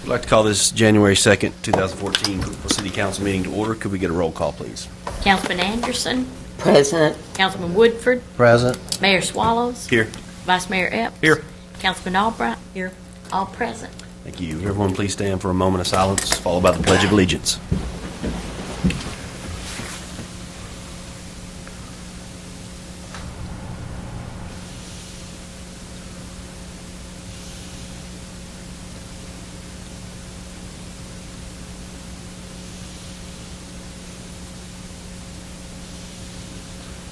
I'd like to call this January 2nd, 2014 Cookeville City Council meeting to order. Could we get a roll call, please? Councilman Anderson. Present. Councilman Woodford. Present. Mayor Swallows. Here. Vice Mayor Epps. Here. Councilman Albright. Here. All present. Thank you. Everyone please stand for a moment of silence, followed by the Pledge of Allegiance.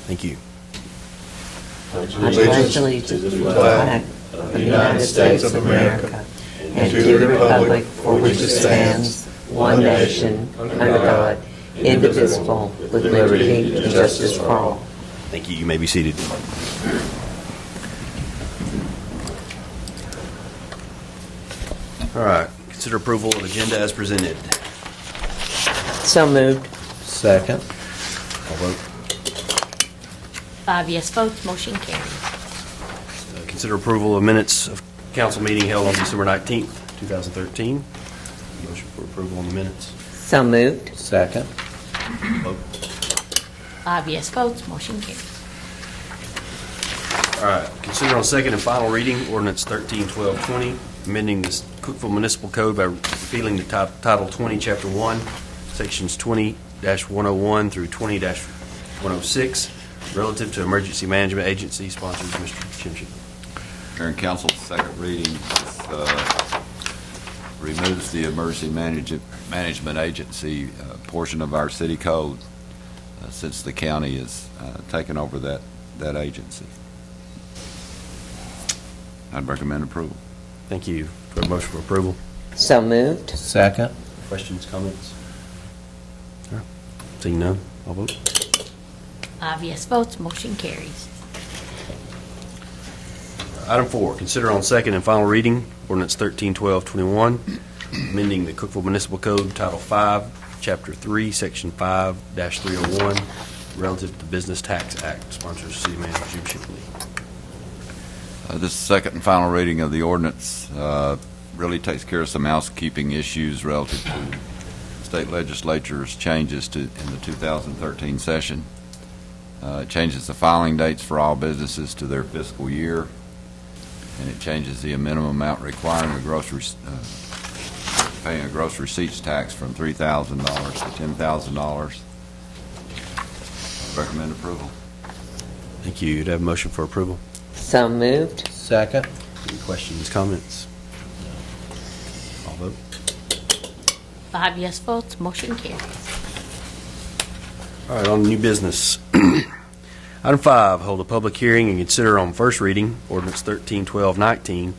Thank you. I pledge allegiance to the flag of the United States of America and to the republic for which it stands, one nation, under God, indivisible, with liberty and justice for all. Thank you. You may be seated. All right. Consider approval of agenda as presented. So moved. Second. All vote. 5 yes votes, motion carries. Consider approval of minutes of council meeting held on December 19th, 2013. Motion for approval on the minutes. So moved. Second. Vote. 5 yes votes, motion carries. All right. Consider on second and final reading ordinance 131220, amending the Cookeville Municipal Code by repealing the Title 20, Chapter 1, Sections 20-101 through 20-106, relative to emergency management agency. Sponsors Mr. Chimchin. Mayor and Council, second reading removes the emergency management agency portion of our city code since the county has taken over that agency. I'd recommend approval. Thank you. Do I have a motion for approval? So moved. Second. Questions, comments? All right. Seeing none, I'll vote. 5 yes votes, motion carries. Item 4, consider on second and final reading ordinance 131221, amending the Cookeville Municipal Code, Title 5, Chapter 3, Section 5-301, relative to the Business Tax Act. Sponsors City Manager Jim Shipley. This second and final reading of the ordinance really takes care of some housekeeping issues relative to state legislature's changes in the 2013 session. It changes the filing dates for all businesses to their fiscal year, and it changes the minimum amount requiring paying a gross receipts tax from $3,000 to $10,000. Recommend approval. Thank you. Do I have a motion for approval? So moved. Second. Any questions, comments? I'll vote. 5 yes votes, motion carries. All right, on to new business. Item 5, hold a public hearing and consider on first reading ordinance 131219,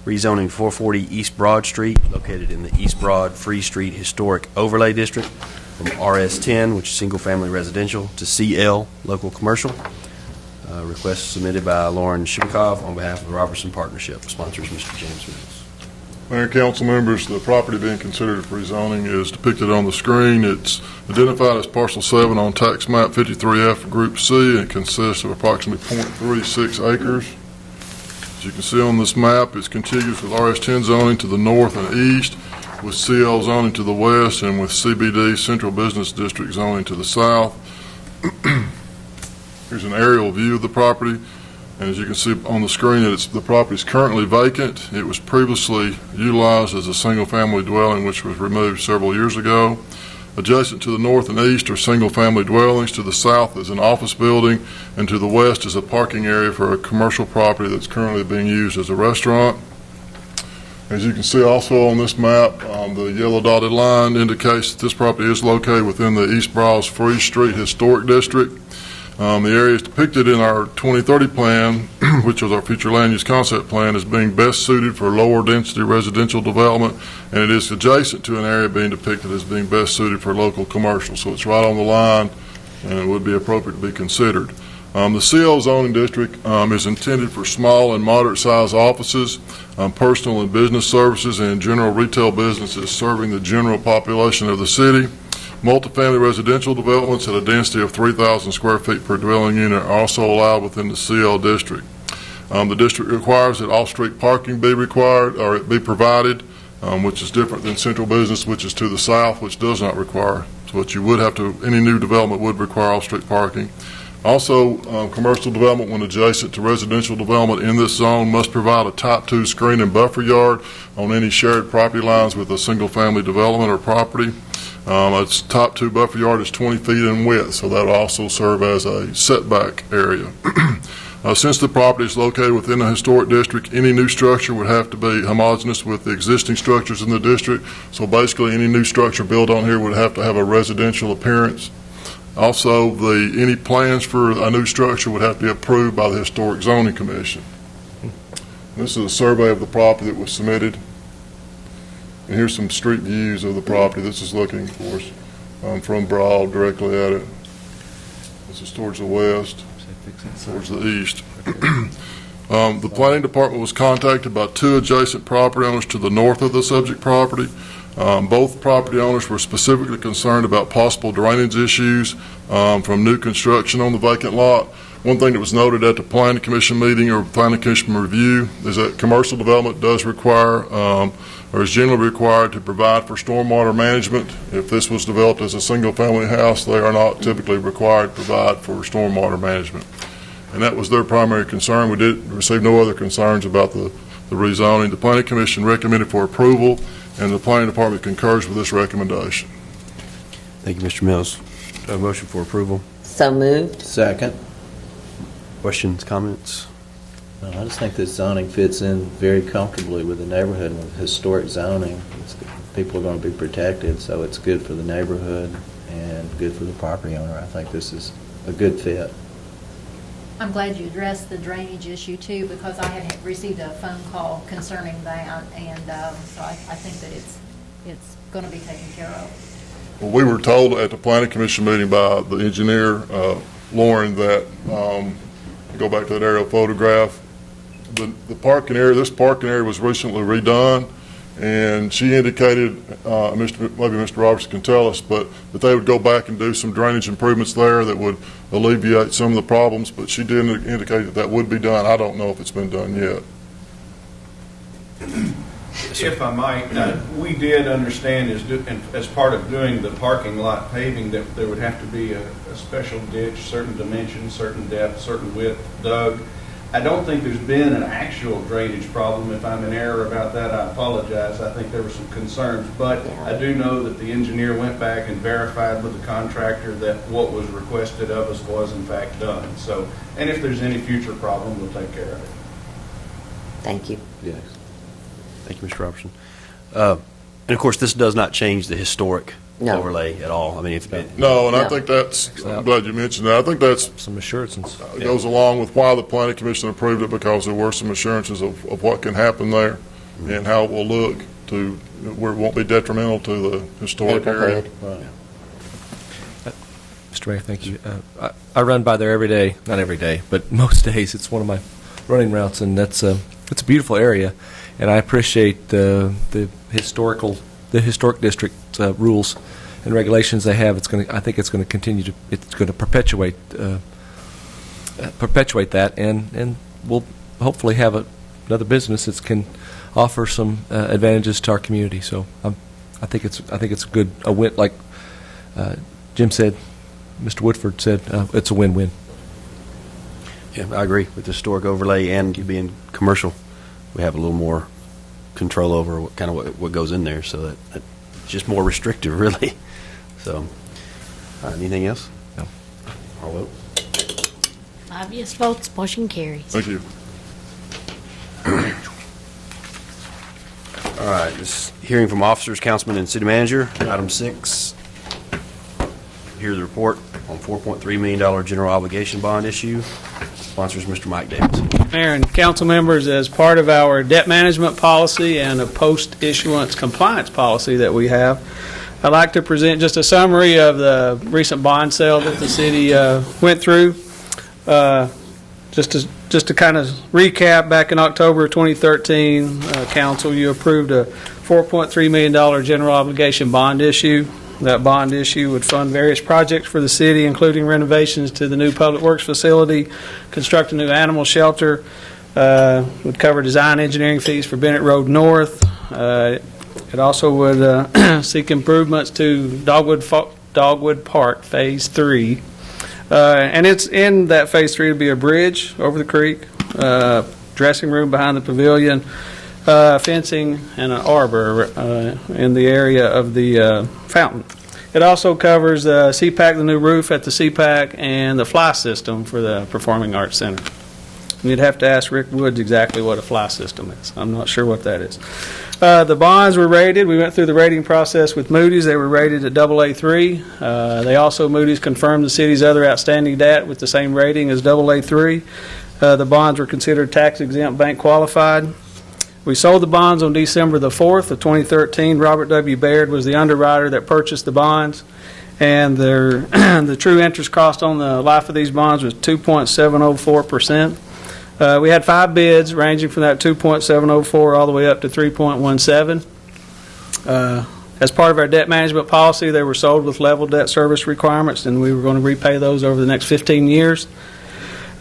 rezoning 440 East Broad Street, located in the East Broad Free Street Historic Overlay District, from RS10, which is single-family residential, to CL, local commercial. Request submitted by Lauren Shimkov on behalf of the Robertson Partnership. Sponsors Mr. James Mills. Mayor and council members, the property being considered for rezoning is depicted on the screen. It's identified as parcel 7 on tax map 53F Group C, and it consists of approximately 0.36 acres. As you can see on this map, it's contiguous with RS10 zoning to the north and east, with CL zoning to the west, and with CBD Central Business District zoning to the south. Here's an aerial view of the property. And as you can see on the screen, the property is currently vacant. It was previously utilized as a single-family dwelling, which was removed several years ago. Adjacent to the north and east are single-family dwellings. To the south is an office building, and to the west is a parking area for a commercial property that's currently being used as a restaurant. As you can see also on this map, the yellow dotted line indicates that this property is located within the East Broad Free Street Historic District. The area is depicted in our 2030 plan, which was our future land use concept plan, as being best suited for lower density residential development, and it is adjacent to an area being depicted as being best suited for local commercial. So it's right on the line, and it would be appropriate to be considered. The CL zoning district is intended for small and moderate sized offices, personal and business services, and general retail businesses serving the general population of the city. Multifamily residential developments at a density of 3,000 square feet per dwelling unit are also allowed within the CL district. The district requires that off-street parking be provided which is different than central business, which is to the south, which does not require. So what you would have to, any new development would require off-street parking. Also, commercial development when adjacent to residential development in this zone must provide a type 2 screen and buffer yard on any shared property lines with a single-family development or property. Its type 2 buffer yard is 20 feet in width, so that will also serve as a setback area. Since the property is located within a historic district, any new structure would have to be homogeneous with the existing structures in the district. So basically, any new structure built on here would have to have a residential appearance. Also, any plans for a new structure would have to be approved by the Historic Zoning Commission. This is a survey of the property that was submitted. And here's some street views of the property. This is looking, of course, from Broad directly at it. This is towards the west, towards the east. The planning department was contacted by 2 adjacent property owners to the north of the subject property. Both property owners were specifically concerned about possible drainage issues from new construction on the vacant lot. One thing that was noted at the Planning Commission meeting or Planning Commission review is that commercial development does require or is generally required to provide for stormwater management. If this was developed as a single-family house, they are not typically required to provide for stormwater management. And that was their primary concern. We did receive no other concerns about the rezoning. The Planning Commission recommended for approval, and the Planning Department concurs with this recommendation. Thank you, Mr. Mills. Do I have a motion for approval? So moved. Second. Questions, comments? No, I just think this zoning fits in very comfortably with the neighborhood and with historic zoning. People are going to be protected, so it's good for the neighborhood and good for the property owner. I think this is a good fit. I'm glad you addressed the drainage issue too, because I had received a phone call concerning that, and so I think that it's going to be taken care of. Well, we were told at the Planning Commission meeting by the engineer, Lauren, that, go back to that aerial photograph, the parking area, this parking area was recently redone, and she indicated, maybe Mr. Roberts can tell us, but that they would go back and do some drainage improvements there that would alleviate some of the problems, but she did indicate that would be done. I don't know if it's been done yet. If I might, we did understand as part of doing the parking lot paving that there would have to be a special ditch, certain dimensions, certain depth, certain width dug. I don't think there's been an actual drainage problem. If I'm in error about that, I apologize. I think there were some concerns, but I do know that the engineer went back and verified with the contractor that what was requested of us was in fact done. So, and if there's any future problem, we'll take care of it. Thank you. Yes. Thank you, Mr. Robertson. And of course, this does not change the historic No. overlay at all. I mean, No, and I No. think I'm glad you mentioned that. I think that's Some assurances. goes along with why the Planning Commission approved it, because there were some assurances of what can happen there and how it will look to where it won't be detrimental to the historic area. Neighborhood. Mr. Mayor, thank you. I run by there every day, not every day, but most days. It's one of my running routes, and it's a beautiful area, and I appreciate the historic district rules and regulations they have. I think it's going to continue to. It's going to perpetuate that, and we'll hopefully have another business that can offer some advantages to our community. So I think it's a good win. Like Jim said, Mr. Woodford said, it's a win-win. yeah, I agree with the historic overlay and being commercial. We have a little more control over what goes in there, so that it's just more restrictive, really. So, anything else? No. I'll vote. 5 yes votes, motion carries. Thank you. All right, this hearing from officers, councilman, and city manager. Item 6. Here's the report on $4.3 million general obligation bond issue. Sponsors Mr. Mike Davis. Mayor and council members, as part of our debt management policy and a post-issuance compliance policy that we have, I'd like to present just a summary of the recent bond sale that the city went through. Just to kind of recap, back in October 2013, council, you approved a $4.3 million general obligation bond issue. That bond issue would fund various projects for the city, including renovations to the new public works facility, construct a new animal shelter, would cover design engineering fees for Bennett Road North. It also would seek improvements to Dogwood Park Phase 3. And it's in that Phase 3 to be a bridge over the creek, dressing room behind the pavilion, fencing, and an arbor in the area of the fountain. It also covers the CPAC, the new roof at the CPAC, and the fly system for the Performing Arts Center. You'd have to ask Rick Woods exactly what a fly system is. I'm not sure what that is. The bonds were rated. We went through the rating process with Moody's. They were rated at AA3. They also, Moody's confirmed the city's other outstanding debt with the same rating as AA3. The bonds were considered tax-exempt bank qualified. We sold the bonds on December the 4th of 2013. Robert W. Baird was the underwriter that purchased the bonds, and the true interest cost on the life of these bonds was 2.704%. We had 5 bids ranging from that 2.704 all the way up to 3.17. As part of our debt management policy, they were sold with level debt service requirements, and we were going to repay those over the next 15 years.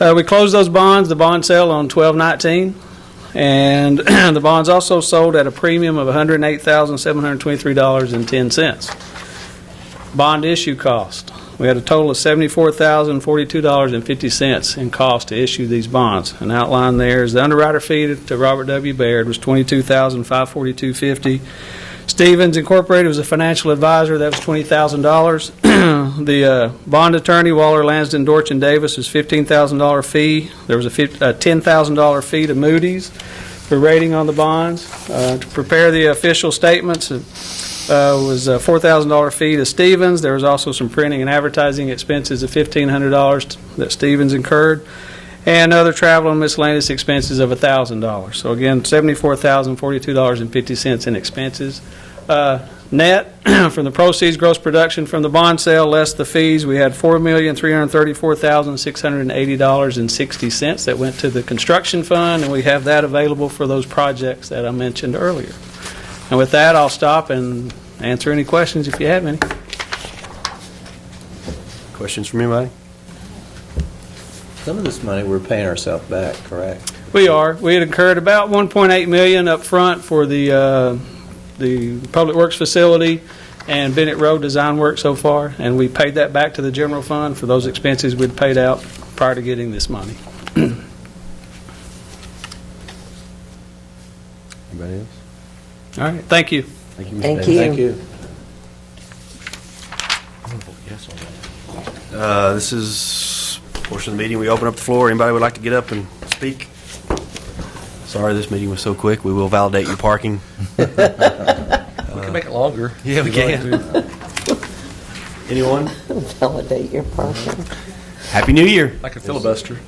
We closed those bonds, the bond sale, on 12/19, and the bonds also sold at a premium of $108,723.10. Bond issue cost. We had a total of $74,042.50 in cost to issue these bonds. And outlined there is the underwriter fee to Robert W. Baird was $22,542.50. Stevens Incorporated was a financial advisor. That was $20,000. The bond attorney, Waller, Lansden, Dorch, and Davis, was $15,000 fee. There was a $10,000 fee to Moody's for rating on the bonds. To prepare the official statements, was a $4,000 fee to Stevens. There was also some printing and advertising expenses of $1,500 that Stevens incurred, and other travel and miscellaneous expenses of $1,000. So again, $74,042.50 in expenses. Net from the proceeds, gross production from the bond sale less the fees, we had $4,334,680.60 that went to the construction fund, and we have that available for those projects that I mentioned earlier. And with that, I'll stop and answer any questions if you have any. Questions from anybody? Some of this money we're paying ourselves back, correct? We are. We had incurred about $1.8 million up front for the Public Works facility and Bennett Road design work so far, and we paid that back to the general fund for those expenses we'd paid out prior to getting this money. Anybody else? All right. Thank you. Thank you, Mr. Thank Davis. you. Thank you. This is a portion of the meeting. We open up the floor. Anybody would like to get up and speak? Sorry, this meeting was so quick. We will validate your parking. We can make it longer. Yeah, we can. Anyone? Validate your parking. Happy New Year. Like a filibuster.